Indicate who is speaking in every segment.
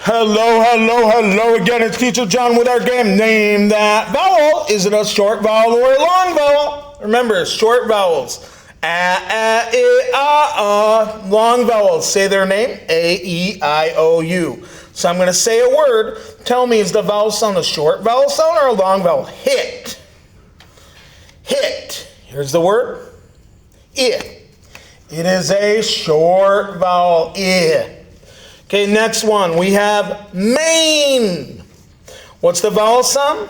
Speaker 1: Hello, hello, hello again. It's Teacher John with our game. Name that vowel. Is it a short vowel or a long vowel? Remember, short vowels. Long vowels. Say their name. A-E-I-O-U. So I'm going to say a word. Tell me, is the vowel sound a short vowel sound or a long vowel? Hit. Hit. Here's the word. I. It is a short vowel. I. Okay, next one. We have main. What's the vowel sound?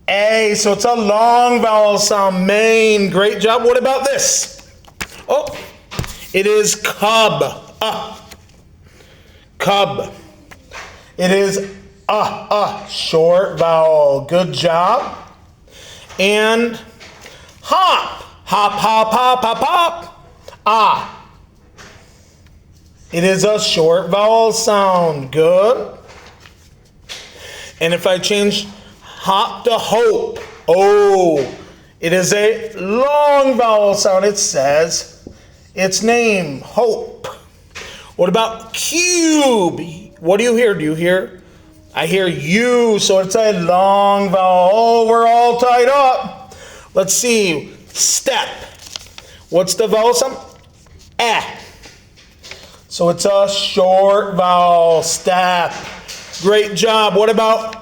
Speaker 1: A. So it's a long vowel sound. Main. Great job. What about this? Oh, it is cub. Cub. It is short vowel. Good job. And hop. Hop, hop, hop, hop, hop. Ah. It is a short vowel sound. Good. And if I change hop to hope, oh, it is a long vowel sound. It says its name, hope. What about cube? What do you hear? Do you hear? I hear U, so it's a long vowel. Oh, we're all tied up. Let's see. Step. What's the vowel sound? Eh. So it's a short vowel. Step. Great job. What about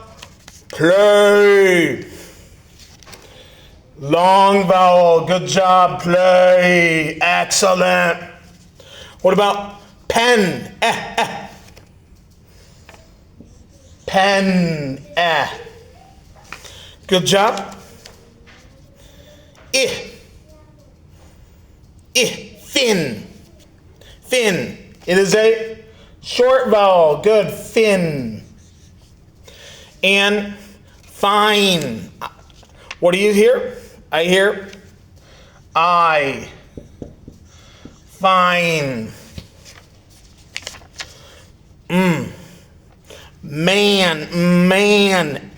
Speaker 1: play? Long vowel. Good job. Play. Excellent. What about pen? Pen. Good job. Fin. Fin. It is a short vowel. Good. Fin. And fine. What do you hear? I hear I. Fine. Man.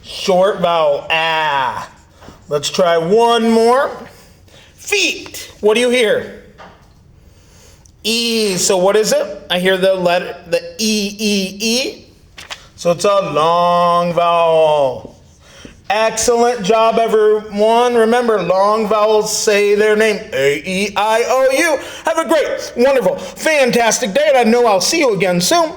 Speaker 1: Short vowel. Let's try one more. Feet. What do you hear? E. So what is it? I hear the letter, the E. So it's a long vowel. Excellent job, everyone. Remember, long vowels say their name. A-E-I-O-U. Have a great, wonderful, fantastic day, and I know I'll see you again soon.